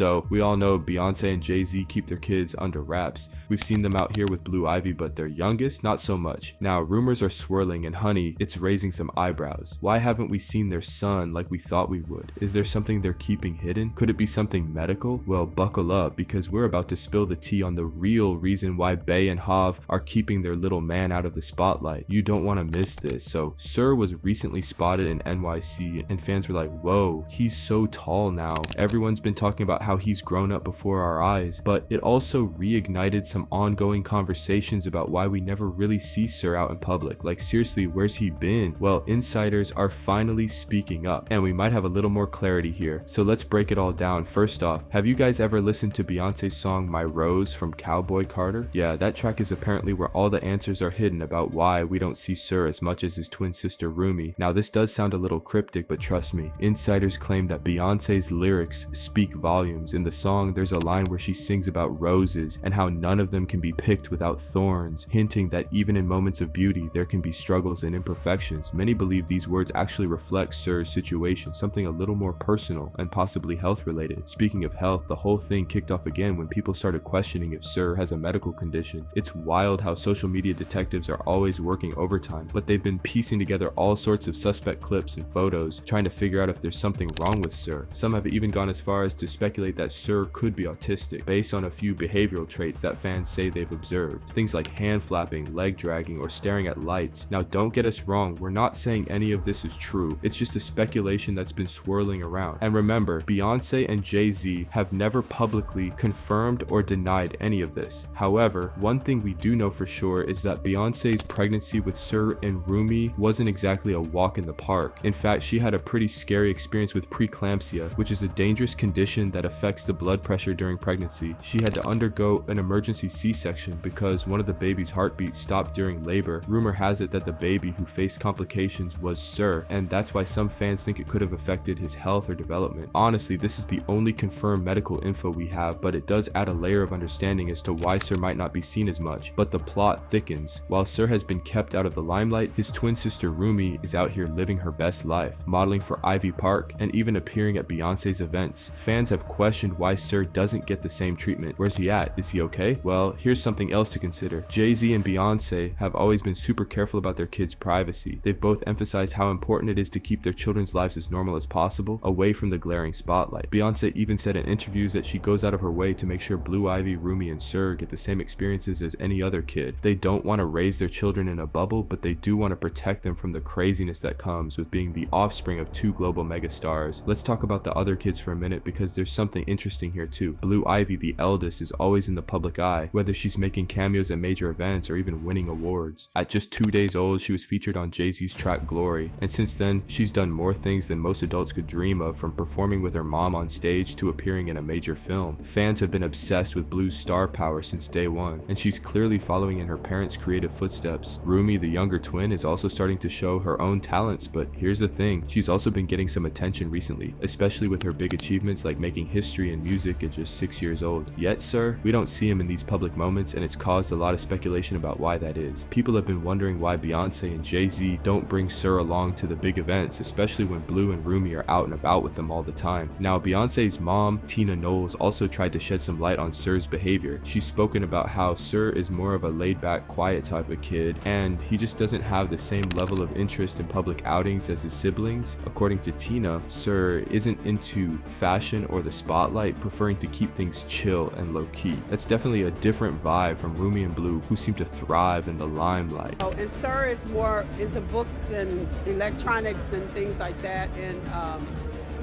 So we all know Beyonce and Jay-Z keep their kids under wraps. We've seen them out here with Blue Ivy, but their youngest, not so much. Now rumors are swirling, and honey, it's raising some eyebrows. Why haven't we seen their son like we thought we would? Is there something they're keeping hidden? Could it be something medical? Well, buckle up, because we're about to spill the tea on the real reason why Bey and Hav are keeping their little man out of the spotlight. You don't want to miss this. So Sir was recently spotted in NYC, and fans were like, whoa, he's so tall now. Everyone's been talking about how he's grown up before our eyes, but it also reignited some ongoing conversations about why we never really see Sir out in public. Like, seriously, where's he been? Well, insiders are finally speaking up, and we might have a little more clarity here. So let's break it all down. First off, have you guys ever listened to Beyonce's song My Rose from Cowboy Carter? Yeah, that track is apparently where all the answers are hidden about why we don't see Sir as much as his twin sister Rumi. Now this does sound a little cryptic, but trust me, insiders claim that Beyonce's lyrics speak volumes. In the song, there's a line where she sings about roses and how none of them can be picked without thorns, hinting that even in moments of beauty, there can be struggles and imperfections. Many believe these words actually reflect Sir's situation, something a little more personal and possibly health related. Speaking of health, the whole thing kicked off again when people started questioning if Sir has a medical condition. It's wild how social media detectives are always working overtime, but they've been piecing together all sorts of suspect clips and photos, trying to figure out if there's something wrong with Sir. Some have even gone as far as to speculate that Sir could be autistic, based on a few behavioral traits that fans say they've observed. Things like hand flapping, leg dragging, or staring at lights. Now don't get us wrong, we're not saying any of this is true, it's just a speculation that's been swirling around. And remember, Beyonce and Jay-Z have never publicly confirmed or denied any of this. However, one thing we do know for sure is that Beyonce's pregnancy with Sir and Rumi wasn't exactly a walk in the park. In fact, she had a pretty scary experience with preeclampsia, which is a dangerous condition that affects the blood pressure during pregnancy. She had to undergo an emergency C-section because one of the baby's heartbeats stopped during labor. Rumor has it that the baby who faced complications was Sir, and that's why some fans think it could have affected his health or development. Honestly, this is the only confirmed medical info we have, but it does add a layer of understanding as to why Sir might not be seen as much. But the plot thickens. While Sir has been kept out of the limelight, his twin sister Rumi is out here living her best life, modeling for Ivy Park and even appearing at Beyonce's events. Fans have questioned why Sir doesn't get the same treatment. Where's he at? Is he okay? Well, here's something else to consider. Jay-Z and Beyonce have always been super careful about their kids' privacy. They've both emphasized how important it is to keep their children's lives as normal as possible, away from the glaring spotlight. Beyonce even said in interviews that she goes out of her way to make sure Blue Ivy, Rumi, and Sir get the same experiences as any other kid. They don't want to raise their children in a bubble, but they do want to protect them from the craziness that comes with being the offspring of two global megastars. Let's talk about the other kids for a minute, because there's something interesting here too. Blue Ivy, the eldest, is always in the public eye, whether she's making cameos at major events or even winning awards. At just 2 days old, she was featured on Jay-Z's track Glory, and since then, she's done more things than most adults could dream of, from performing with her mom on stage to appearing in a major film. Fans have been obsessed with Blue's star power since day one, and she's clearly following in her parents' creative footsteps. Rumi, the younger twin, is also starting to show her own talents, but here's the thing, she's also been getting some attention recently, especially with her big achievements like making history in music at just 6 years old. Yet Sir, we don't see him in these public moments, and it's caused a lot of speculation about why that is. People have been wondering why Beyonce and Jay-Z don't bring Sir along to the big events, especially when Blue and Rumi are out and about with them all the time. Now, Beyonce's mom, Tina Knowles, also tried to shed some light on Sir's behavior. She's spoken about how Sir is more of a laid-back, quiet type of kid, and he just doesn't have the same level of interest in public outings as his siblings. According to Tina, Sir isn't into fashion or the spotlight, preferring to keep things chill and low-key. That's definitely a different vibe from Rumi and Blue, who seem to thrive in the limelight. Oh, and Sir is more into books and electronics and things like that. And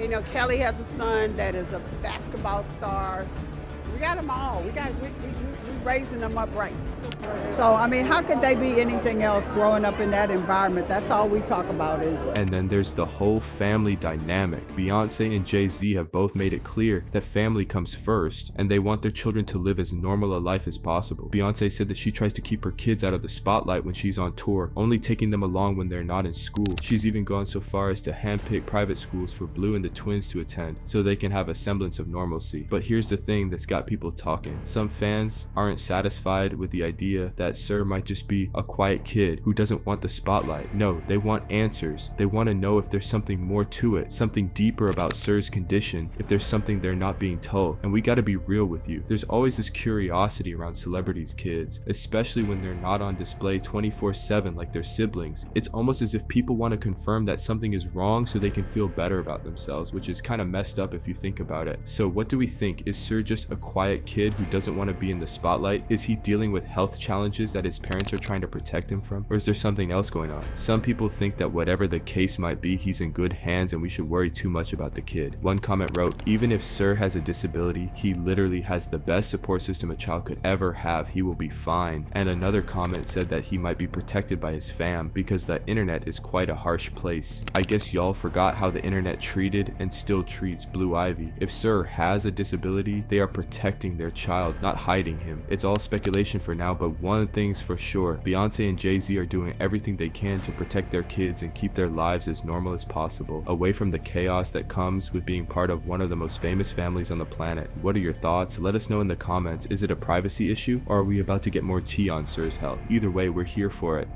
you know, Kelly has a son that is a basketball star. We got them all. We raising them up right. So, I mean, how could they be anything else growing up in that environment? That's all we talk about is. And then there's the whole family dynamic. Beyonce and Jay-Z have both made it clear that family comes first, and they want their children to live as normal a life as possible. Beyonce said that she tries to keep her kids out of the spotlight when she's on tour, only taking them along when they're not in school. She's even gone so far as to handpick private schools for Blue and the twins to attend, so they can have a semblance of normalcy. But here's the thing that's got people talking. Some fans aren't satisfied with the idea that Sir might just be a quiet kid who doesn't want the spotlight. No, they want answers. They want to know if there's something more to it, something deeper about Sir's condition, if there's something they're not being told. And we gotta be real with you. There's always this curiosity around celebrities' kids, especially when they're not on display 24/7 like their siblings. It's almost as if people want to confirm that something is wrong so they can feel better about themselves, which is kind of messed up if you think about it. So what do we think? Is Sir just a quiet kid who doesn't want to be in the spotlight? Is he dealing with health challenges that his parents are trying to protect him from? Or is there something else going on? Some people think that whatever the case might be, he's in good hands and we should worry too much about the kid. One comment wrote, even if Sir has a disability, he literally has the best support system a child could ever have. He will be fine. And another comment said that he might be protected by his fam because the internet is quite a harsh place. I guess y'all forgot how the internet treated and still treats Blue Ivy. If Sir has a disability, they are protecting their child, not hiding him. It's all speculation for now, but one thing's for sure, Beyonce and Jay-Z are doing everything they can to protect their kids and keep their lives as normal as possible, away from the chaos that comes with being part of one of the most famous families on the planet. What are your thoughts? Let us know in the comments. Is it a privacy issue, or are we about to get more tea on Sir's health? Either way, we're here for it.